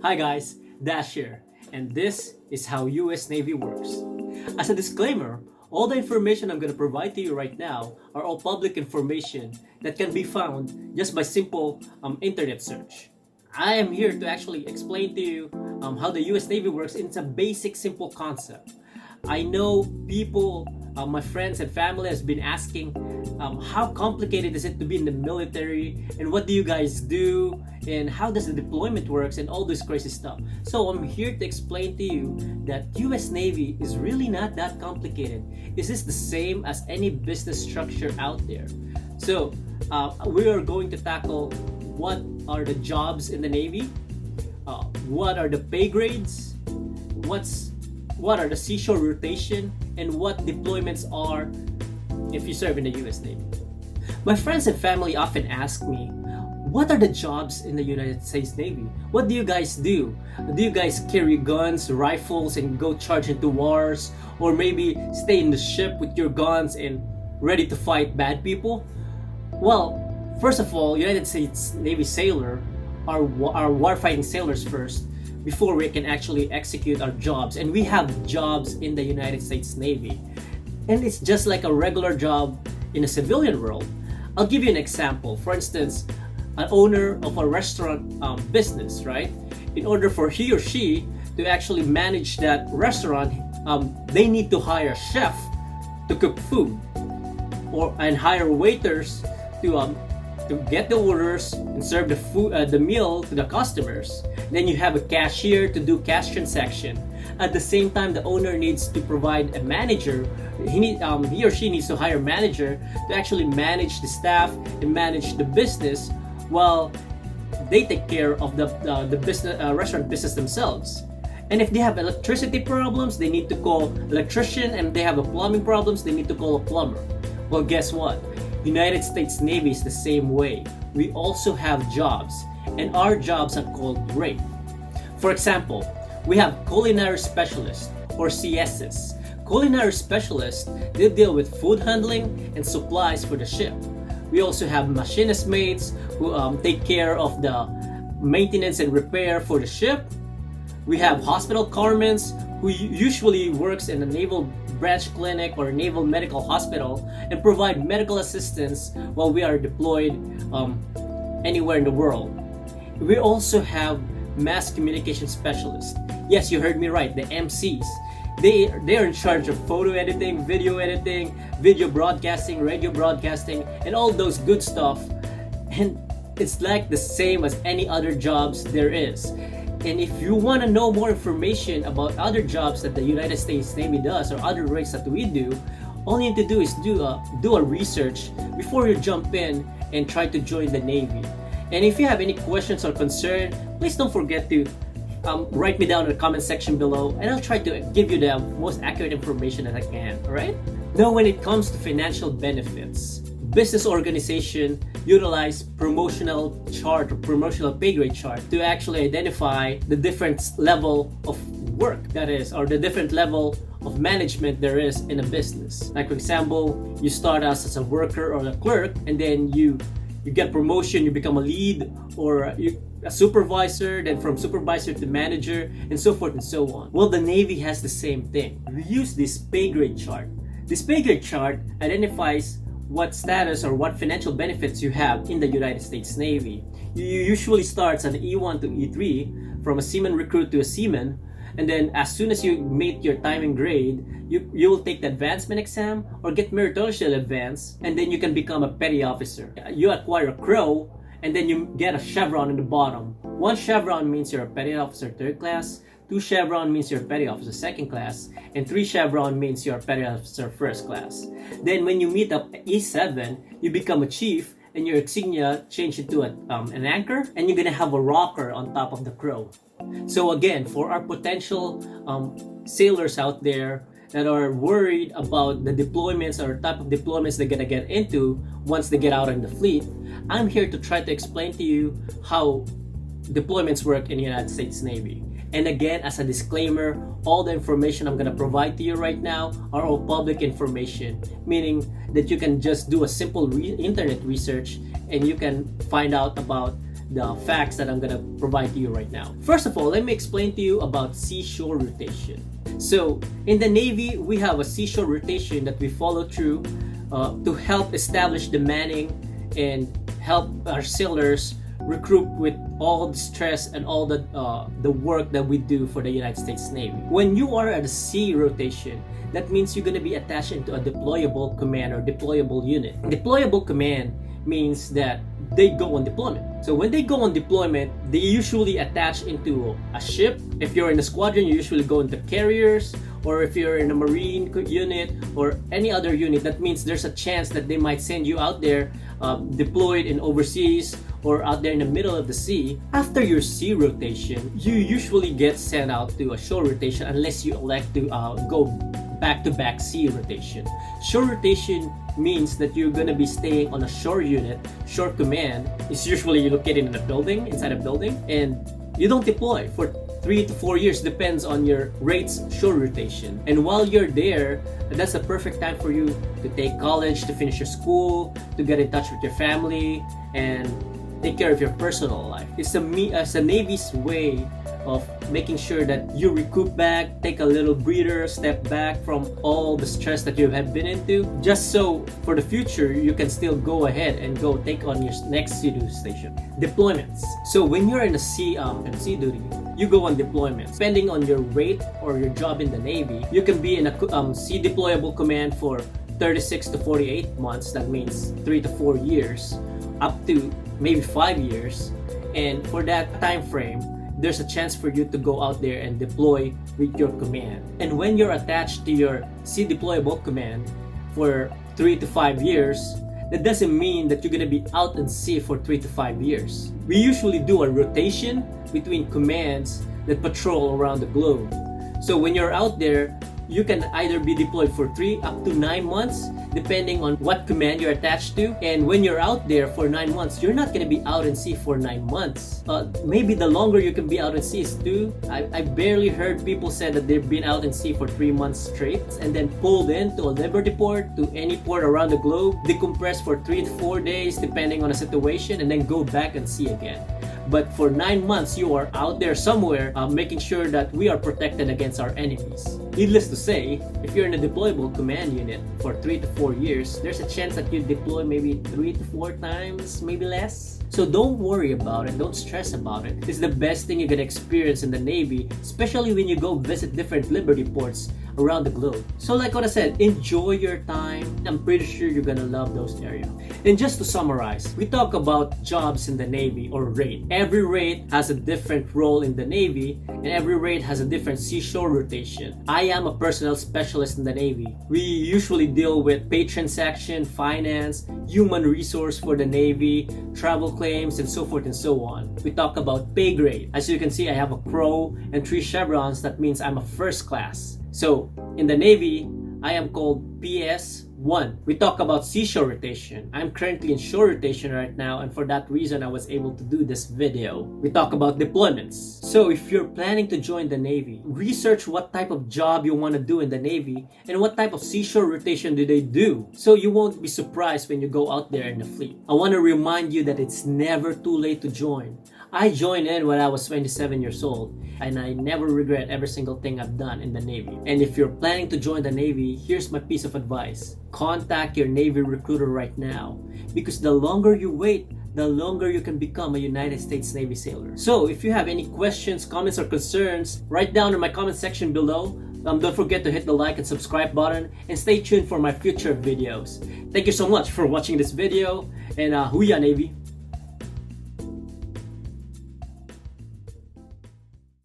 Hi guys, Dash here, and this is how US Navy works. As a disclaimer, all the information I'm going to provide to you right now are all public information that can be found just by simple internet search. I am here to actually explain to you how the US Navy works. It's a basic, simple concept. I know people, my friends and family has been asking how complicated is it to be in the military and what do you guys do and how does the deployment works and all this crazy stuff. So I'm here to explain to you that US Navy is really not that complicated. This is the same as any business structure out there. So we are going to tackle what are the jobs in the Navy, what are the pay grades, what are the seashore rotation, and what deployments are if you serve in the US Navy. My friends and family often ask me, what are the jobs in the United States Navy? What do you guys do? Do you guys carry guns, rifles, and go charge into wars? Or maybe stay in the ship with your guns and ready to fight bad people? Well, first of all, United States Navy sailor are warfighting sailors first before we can actually execute our jobs. And we have jobs in the United States Navy. And it's just like a regular job in a civilian world. I'll give you an example. For instance, an owner of a restaurant business, right? In order for he or she to actually manage that restaurant, they need to hire a chef to cook food, and hire waiters to get the orders and serve the food, the meal to the customers. Then you have a cashier to do cash transaction. At the same time, the owner needs to provide a manager. He or she needs to hire a manager to actually manage the staff and manage the business while they take care of the business restaurant business themselves. And if they have electricity problems, they need to call electrician, and if they have a plumbing problems, they need to call a plumber. Well, guess what? United States Navy is the same way. We also have jobs, and our jobs are called grade. For example, we have culinary specialists or CSs. Culinary specialists, they deal with food handling and supplies for the ship. We also have machinist mates who take care of the maintenance and repair for the ship. We have hospital corpsmen who usually works in a naval branch clinic or naval medical hospital and provide medical assistance while we are deployed anywhere in the world. We also have mass communication specialists. Yes, you heard me right, the MCs. They are in charge of photo editing, video broadcasting, radio broadcasting, and all those good stuff. And it's like the same as any other jobs there is. And if you want to know more information about other jobs that the United States Navy does or other rates that we do, all you need to do is do a research before you jump in and try to join the Navy. And if you have any questions or concern, please don't forget to write me down in the comment section below, and I'll try to give you the most accurate information that I can, alright? Now, when it comes to financial benefits, business organization utilize promotional chart or promotional pay grade chart to actually identify the different level of work that is, or the different level of management there is in a business. Like for example, you start as a worker or a clerk, and then you get promotion, you become a lead or a supervisor, then from supervisor to manager, and so forth and so on. Well, the Navy has the same thing. We use this pay grade chart. This pay grade chart identifies what status or what financial benefits you have in the United States Navy. You usually starts at E1 to E3, from a seaman recruit to a seaman, and then as soon as you meet your time and grade, you will take the advancement exam or get meritorious advance, and then you can become a petty officer. You acquire a crow, and then you get a chevron in the bottom. 1 chevron means you're a petty officer 3rd class, 2 chevron means you're a petty officer 2nd class, and 3 chevron means you're a petty officer 1st class. Then when you meet up E7, you become a chief, and your insignia change into an anchor, and you're gonna have a rocker on top of the crow. So again, for our potential sailors out there that are worried about the deployments or type of deployments they're gonna get into once they get out in the fleet, I'm here to try to explain to you how deployments work in the United States Navy. And again, as a disclaimer, all the information I'm going to provide to you right now are all public information, meaning that you can just do a simple internet research and you can find out about the facts that I'm gonna provide to you right now. First of all, let me explain to you about seashore rotation. So in the Navy, we have a seashore rotation that we follow through to help establish the manning and help our sailors recruit with all the stress and all the work that we do for the United States Navy. When you are at a sea rotation, that means you're going to be attached into a deployable command or deployable unit. Deployable command means that they go on deployment. So when they go on deployment, they usually attach into a ship. If you're in a squadron, you usually go into carriers, or if you're in a marine unit or any other unit, that means there's a chance that they might send you out there deployed in overseas or out there in the middle of the sea. After your sea rotation, you usually get sent out to a shore rotation unless you elect to go back-to-back sea rotation. Shore rotation means that you're going to be staying on a shore unit. Shore command is usually located in a building, inside a building, and you don't deploy for 3 to 4 years, depends on your rate's shore rotation. And while you're there, that's a perfect time for you to take college, to finish your school, to get in touch with your family, and take care of your personal life. It's a Navy's way of making sure that you recoup back, take a little breather, step back from all the stress that you have been into, just so for the future you can still go ahead and go take on your next sea duty station. Deployments. So when you're in a sea duty, you go on deployment. Depending on your rate or your job in the Navy, you can be in a sea deployable command for 36 to 48 months. That means 3 to 4 years, up to maybe 5 years. And for that time frame, there's a chance for you to go out there and deploy with your command. And when you're attached to your sea deployable command for 3 to 5 years, that doesn't mean that you're going to be out at sea for 3 to 5 years. We usually do a rotation between commands that patrol around the globe. So when you're out there, you can either be deployed for 3 up to 9 months, depending on what command you're attached to. And when you're out there for 9 months, you're not going to be out in sea for 9 months. Maybe the longer you can be out in sea is 2. I barely heard people say that they've been out in sea for 3 months straight and then pulled into a liberty port, to any port around the globe, decompress for 3 to 4 days depending on the situation, and then go back and sea again. But for 9 months, you are out there somewhere making sure that we are protected against our enemies. Needless to say, if you're in a deployable command unit for 3 to 4 years, there's a chance that you deploy maybe 3 to 4 times, maybe less. So don't worry about it, don't stress about it. It's the best thing you can experience in the Navy, especially when you go visit different liberty ports around the globe. So like what I said, enjoy your time. I'm pretty sure you're gonna love those areas. And just to summarize, we talk about jobs in the Navy or rate. Every rate has a different role in the Navy, and every rate has a different seashore rotation. I am a personnel specialist in the Navy. We usually deal with pay transaction, finance, human resource for the Navy, travel claims, and so forth and so on. We talk about pay grade. As you can see, I have a crow and 3 chevrons. That means I'm a first class. So in the Navy, I am called PS1. We talk about seashore rotation. I'm currently in shore rotation right now, and for that reason I was able to do this video. We talk about deployments. So if you're planning to join the Navy, research what type of job you want to do in the Navy and what type of seashore rotation do they do, so you won't be surprised when you go out there in the fleet. I want to remind you that it's never too late to join. I joined in when I was 27 years old, and I never regret every single thing I've done in the Navy. And if you're planning to join the Navy, here's my piece of advice. Contact your Navy recruiter right now, because the longer you wait, the longer you can become a United States Navy sailor. So if you have any questions, comments, or concerns, write down in my comment section below. Don't forget to hit the like and subscribe button, and stay tuned for my future videos. Thank you so much for watching this video, and Huya Navy!